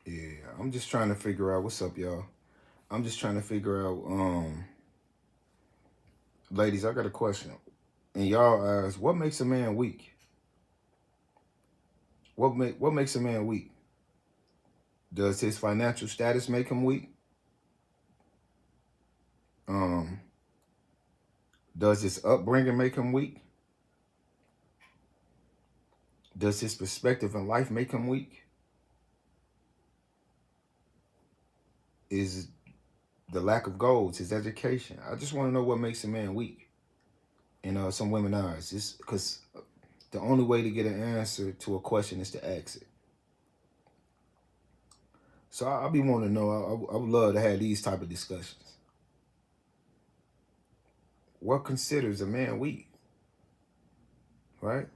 Yeah, I'm just trying to figure out what's up, y'all. I'm just trying to figure out, ladies. I got a question. And y'all ask, what makes a man weak? What makes a man weak? Does his financial status make him weak? Um, does his upbringing make him weak? Does his perspective in life make him weak? Is the lack of goals, his education? I just want to know what makes a man weak. And some women eyes, just because the only way to get an answer to a question is to ask it. So I be wanting to know. I would love to have these type of discussions. What considers a man weak? Right?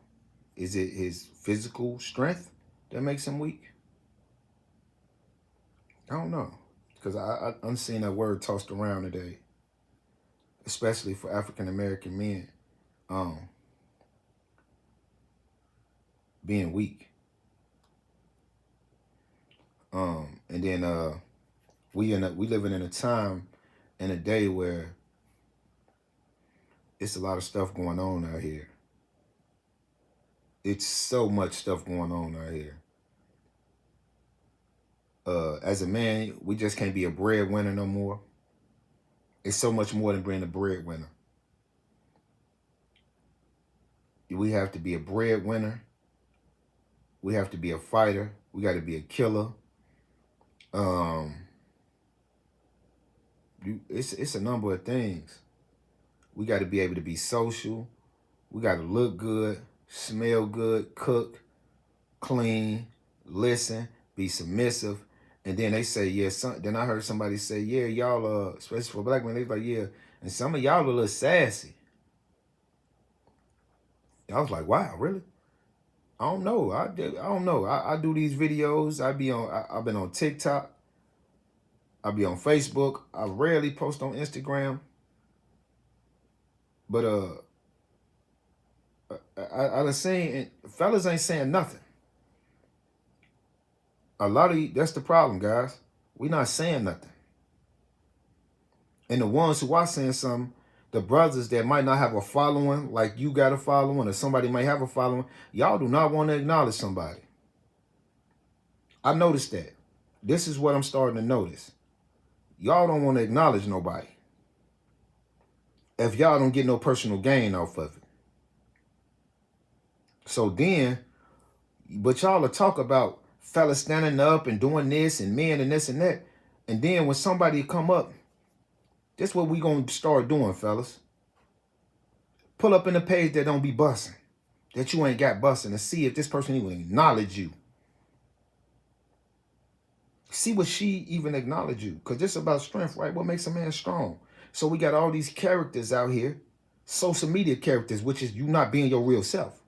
Is it his physical strength that makes him weak? I don't know, because I'm seeing that word tossed around today, especially for African American men, um, being weak. And then we living in a time and a day where it's a lot of stuff going on out here. It's so much stuff going on out here. As a man, we just can't be a breadwinner no more. It's so much more than being a breadwinner. We have to be a breadwinner. We have to be a fighter. We got to be a killer. Um, it's a number of things. We got to be able to be social. We got to look good, smell good, cook, clean, listen, be submissive. And then they say, yeah, then I heard somebody say, yeah, y'all, especially for black men, they like, yeah, and some of y'all a little sassy. I was like, wow, really? I don't know. I don't know. I do these videos. I've been on TikTok. I be on Facebook. I rarely post on Instagram. But I done seen fellas ain't saying nothing. A lot of that's the problem, guys. We not saying nothing. And the ones who are saying something, the brothers that might not have a following, like you got a following, or somebody might have a following, y'all do not want to acknowledge somebody. I noticed that. This is what I'm starting to notice. Y'all don't want to acknowledge nobody if y'all don't get no personal gain off of it. So then, but y'all will talk about fellas standing up and doing this and men and this and that. And then when somebody come up, this what we gonna start doing, fellas. Pull up in the page that don't be busting, that you ain't got busting, and see if this person even acknowledge you. See what she even acknowledge you. Because this is about strength, right? What makes a man strong? So we got all these characters out here, social media characters, which is you not being your real self.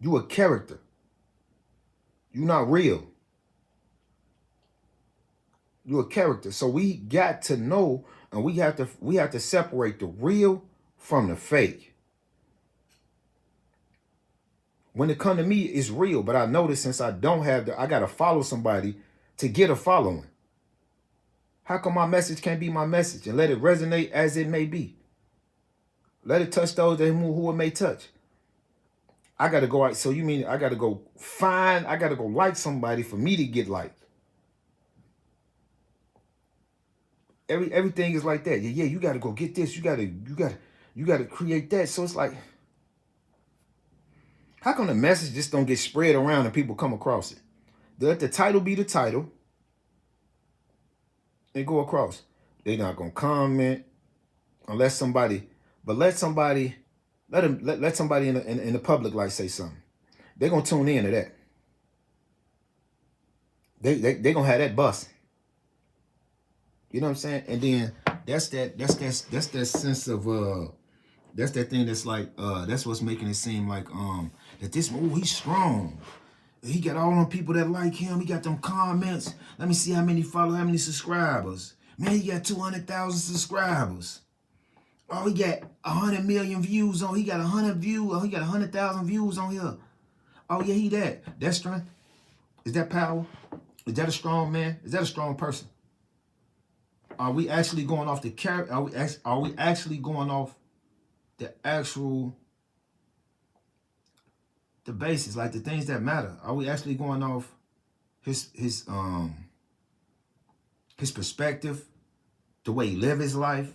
You a character. You not real. You a character. So we got to know, and we have to separate the real from the fake. When it come to me, it's real, but I notice since I don't have I gotta follow somebody to get a following. How come my message can't be my message and let it resonate as it may be? Let it touch those who it may touch. I gotta go out. So you mean I gotta go like somebody for me to get liked? Everything is like that. Yeah, you gotta go get this. You gotta create that. So it's like, how come the message just don't get spread around and people come across it? Let the title be the title and go across. They not gonna comment unless somebody, but let somebody in the public light say something. They're gonna tune in to that. They gonna have that bus. You know what I'm saying? And then that's that sense of that's that thing that's like that's what's making it seem like that this he's strong. He got all them people that like him. He got them comments. Let me see how many follow, how many subscribers. Man, he got 200,000 subscribers. Oh, he got 100 million views on. He got 100 views. Oh, he got 100,000 views on here. Oh yeah, he that. That's strength. Is that power? Is that a strong man? Is that a strong person? Are we actually going off the character? Are we actually going off the actual the basis, like the things that matter? Are we actually going off his perspective, the way he live his life?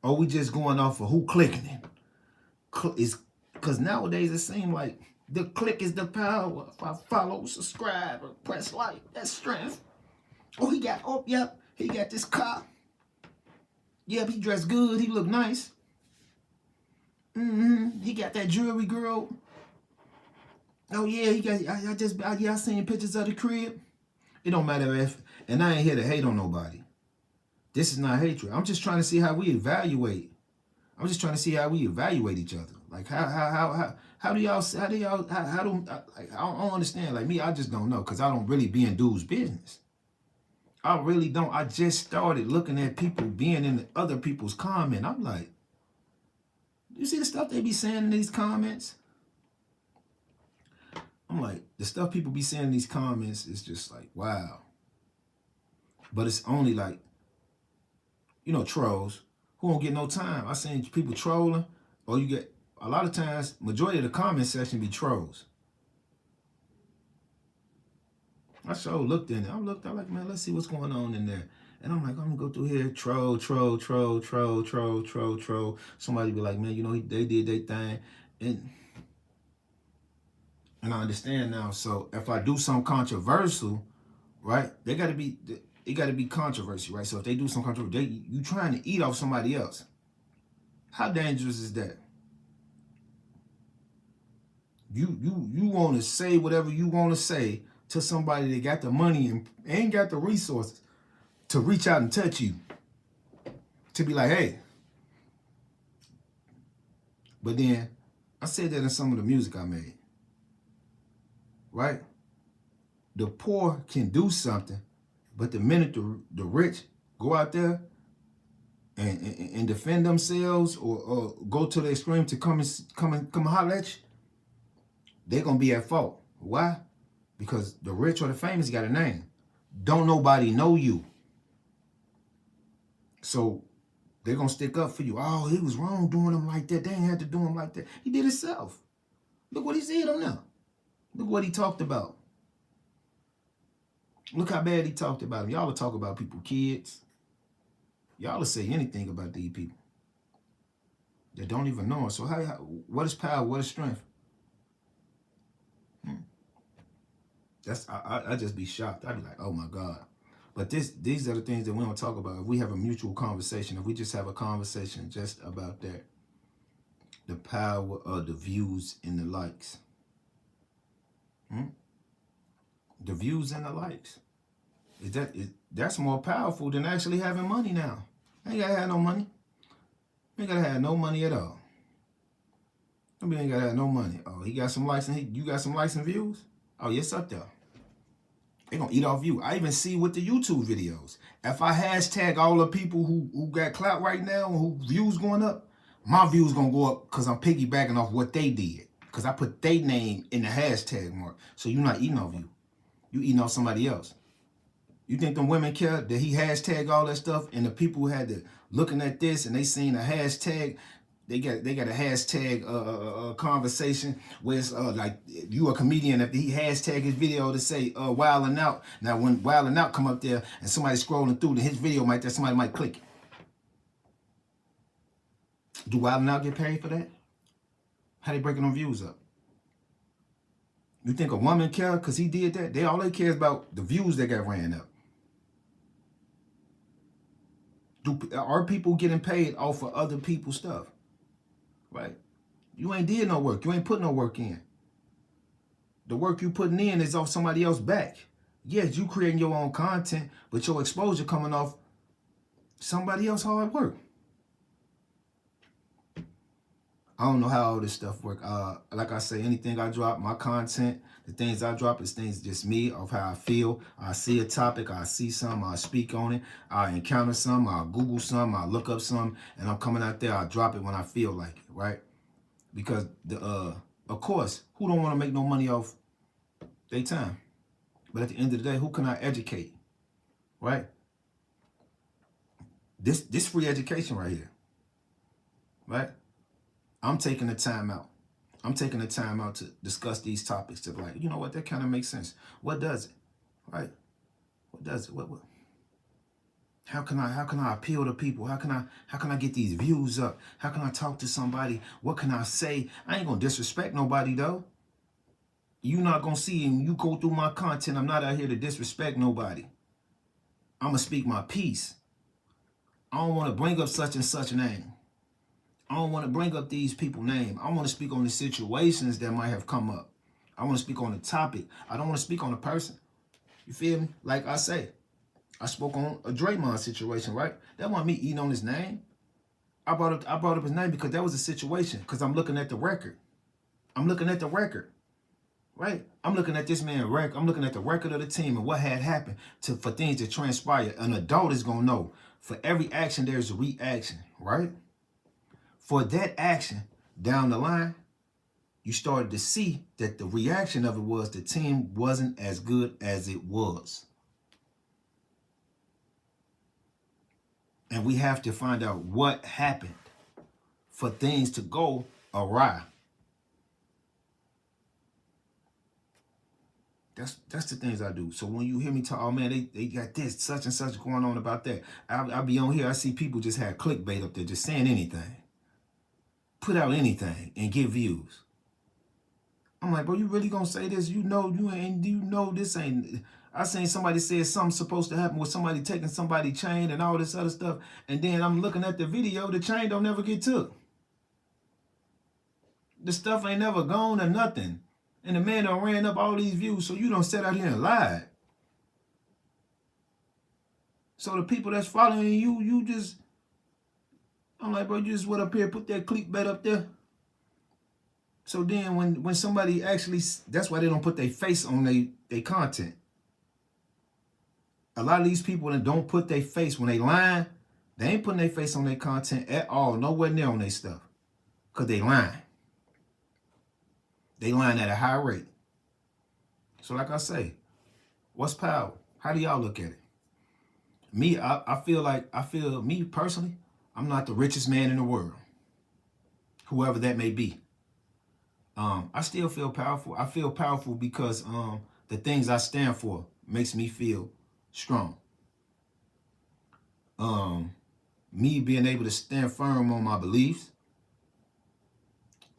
Or are we just going off of who clicking it? Is because nowadays it seems like the click is the power. If I follow, subscribe, or press like, that's strength. Oh, yep, he got this car. Yep, he dressed good. He look nice. He got that jewelry, girl. Oh yeah, he got. I seen pictures of the crib. It don't matter if, and I ain't here to hate on nobody. This is not hatred. I'm just trying to see how we evaluate. I'm just trying to see how we evaluate each other. Like how do y'all I don't understand. Like me, I just don't know because I don't really be in dudes' business. I really don't. I just started looking at people being in other people's comment. I'm like, you see the stuff they be saying in these comments? I'm like, the stuff people be saying in these comments is just like, wow. But it's only like, trolls who don't get no time. I seen people trolling, or you get, a lot of times, majority of the comment section be trolls. I sure looked in it. I'm like, man, let's see what's going on in there. And I'm like, I'm gonna go through here, troll. Somebody be like, man, they did their thing. And I understand now. So if I do something controversial, right, it gotta be controversy, right? So if they do some controversy, you trying to eat off somebody else. How dangerous is that? You want to say whatever you want to say to somebody that got the money and ain't got the resources to reach out and touch you. To be like, hey. But then, I said that in some of the music I made. Right? The poor can do something, but the minute the rich go out there and defend themselves or go to the extreme to come holler at you, they're going to be at fault. Why? Because the rich or the famous got a name. Don't nobody know you. So they're going to stick up for you. Oh, he was wrong doing him like that. They ain't had to do him like that. He did himself. Look what he said on there. Look what he talked about. Look how bad he talked about him. Y'all will talk about people, kids. Y'all will say anything about these people that don't even know him. So what is power? What is strength? I just be shocked. I'd be like, oh my God. But these are the things that we don't talk about. If we have a mutual conversation, if we just have a conversation just about that, the power of the views and the likes. The views and the likes. That's more powerful than actually having money now. I ain't gotta have no money. I ain't gotta have no money at all. I ain't gotta have no money. Oh, he got some likes and you got some likes and views? Oh, yes, up there. They gonna eat off you. I even see with the YouTube videos. If I hashtag all the people who got clout right now and who views going up, my views gonna go up because I'm piggybacking off what they did. Because I put their name in the hashtag mark. So you're not eating off you. You eating off somebody else. You think them women care that he hashtag all that stuff and the people who had to looking at this and they seen a hashtag, they got a hashtag conversation where it's like you a comedian if he hashtag his video to say Wildin' Out. Now when Wildin' Out come up there and somebody scrolling through, then his video somebody might click it. Do Wildin' Out get paid for that? How they breaking them views up? You think a woman care because he did that? All they care is about the views that got ran up. Are people getting paid off of other people's stuff? Right? You ain't did no work. You ain't put no work in. The work you putting in is off somebody else's back. Yes, you creating your own content, but your exposure coming off somebody else's hard work. I don't know how all this stuff work. Like I say, anything I drop, my content, the things I drop is things just me, of how I feel. I see a topic, I see something, I speak on it. I encounter something, I Google something, I look up something, and I'm coming out there, I drop it when I feel like it, right? Because, of course, who don't want to make no money off They time. But at the end of the day, who can I educate? Right? This free education right here. Right? I'm taking the time out. I'm taking the time out to discuss these topics to be like, you know what, that kind of makes sense. What does it? Right? What does it? What how can I appeal to people? How can I get these views up? How can I talk to somebody? What can I say? I ain't gonna disrespect nobody though. You not gonna see, and you go through my content. I'm not out here to disrespect nobody. I'm gonna speak my piece. I don't want to bring up such and such name. I don't want to bring up these people's name. I want to speak on the situations that might have come up. I want to speak on the topic. I don't want to speak on the person. You feel me? Like I say, I spoke on a Draymond situation, right? That wasn't me eating on his name. I brought up his name because that was a situation. Because I'm looking at the record. I'm looking at the record, right? I'm looking at this man's record. I'm looking at the record of the team and what had happened for things to transpire. An adult is gonna know. For every action, there's a reaction, right? For that action down the line, you started to see that the reaction of it was the team wasn't as good as it was. And we have to find out what happened for things to go awry. That's the things I do. So when you hear me talk, oh man, they got this, such and such going on about that. I'll be on here, I see people just have clickbait up there, just saying anything. Put out anything and get views. I'm like, bro, you really gonna say this? You know this ain't. I seen somebody say something supposed to happen with somebody taking somebody's chain and all this other stuff, and then I'm looking at the video, the chain don't never get took. The stuff ain't never gone or nothing. And the man done ran up all these views, so you don't sit out here and lied. So the people that's following you, you just, I'm like, bro, you just went up here, put that clickbait up there. So then when somebody actually, that's why they don't put their face on their content. A lot of these people that don't put their face, when they lying, they ain't putting their face on their content at all, nowhere near on their stuff. Because they lying. They lying at a high rate. So like I say, what's power? How do y'all look at it? Me, I feel me personally, I'm not the richest man in the world. Whoever that may be. I still feel powerful. I feel powerful because the things I stand for makes me feel strong. Me being able to stand firm on my beliefs,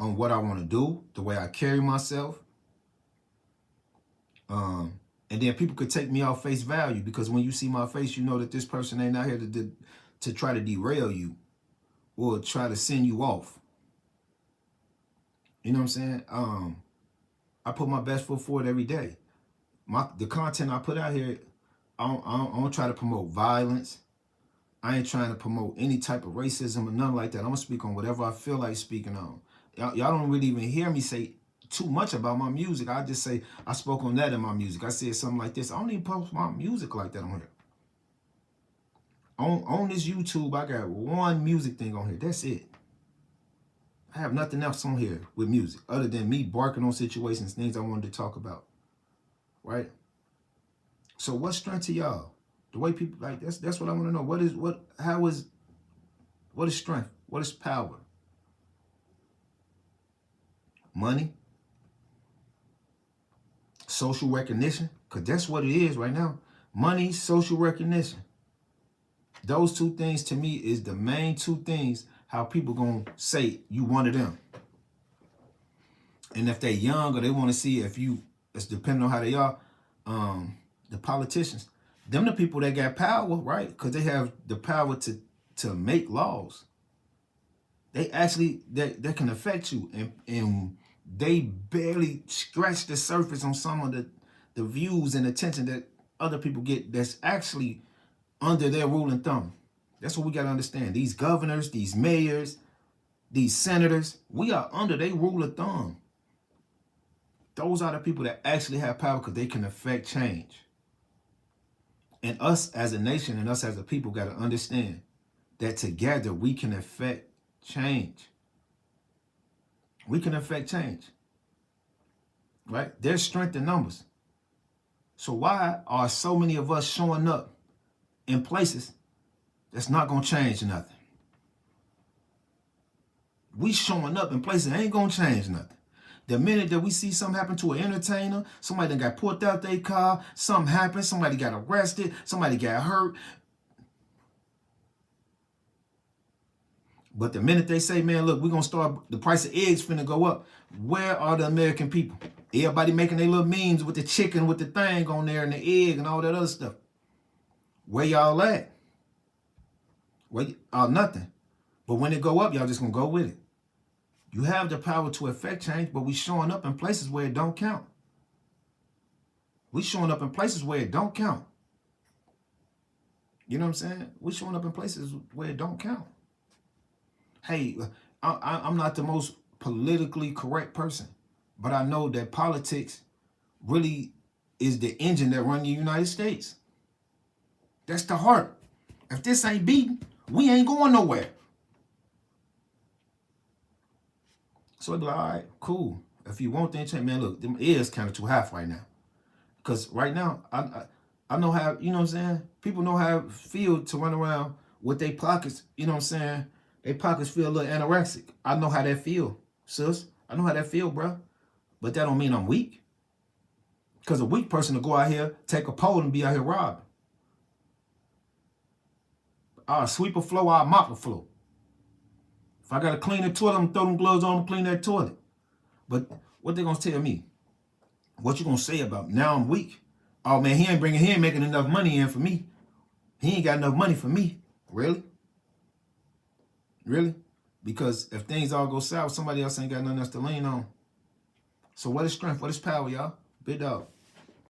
on what I want to do, the way I carry myself. And then people could take me off face value because when you see my face, you know that this person ain't out here to try to derail you or try to send you off. You know what I'm saying? I put my best foot forward every day. The content I put out here, I don't try to promote violence. I ain't trying to promote any type of racism or nothing like that. I'm gonna speak on whatever I feel like speaking on. Y'all don't really even hear me say too much about my music. I just say I spoke on that in my music. I said something like this. I don't even post my music like that on here. On this YouTube, I got one music thing on here. That's it. I have nothing else on here with music other than me barking on situations, things I wanted to talk about. Right? So what's strength to y'all? The way people like that's what I want to know. What is strength? What is power? Money? Social recognition? Because that's what it is right now. Money, social recognition. Those two things to me is the main two things how people gonna say you one of them. And if they're young or they want to see if you, it's depending on how they are, the politicians, them the people that got power, right? Because they have the power to make laws. They actually, that can affect you. And they barely scratch the surface on some of the views and attention that other people get that's actually under their rule and thumb. That's what we got to understand. These governors, these mayors, these senators, we are under their rule of thumb. Those are the people that actually have power because they can affect change. And us as a nation and us as a people got to understand that together we can affect change. We can affect change. Right? There's strength in numbers. So why are so many of us showing up in places that's not going to change nothing? We showing up in places that ain't going to change nothing. The minute that we see something happen to an entertainer, somebody that got pulled out their car, something happened, somebody got arrested, somebody got hurt. But the minute they say, man, look, we're going to start, the price of eggs finna go up. Where are the American people? Everybody making their little memes with the chicken, with the thing on there and the egg and all that other stuff. Where y'all at? Nothing. But when it go up, y'all just going to go with it. You have the power to affect change, but we showing up in places where it don't count. We showing up in places where it don't count. You know what I'm saying? We showing up in places where it don't count. Hey, I'm not the most politically correct person, but I know that politics really is the engine that runs the United States. That's the heart. If this ain't beaten, we ain't going nowhere. So I'd be like, all right, cool. If you want things change, man, look, them ears kind of too half right now. Because right now, I know how, you know what I'm saying? People know how it feel to run around with their pockets, you know what I'm saying? Their pockets feel a little anorexic. I know how that feel, sis. I know how that feel, bro. But that don't mean I'm weak. Because a weak person will go out here, take a pole, and be out here robbing. I'll sweep a floor, I'll mop a floor. If I got to clean the toilet, I'm going to throw them gloves on and clean that toilet. But what they going to tell me? What you going to say about me? Now I'm weak. Oh, man, he ain't making enough money in for me. He ain't got enough money for me. Really? Really? Because if things all go south, somebody else ain't got nothing else to lean on. So what is strength? What is power, y'all? Big dog.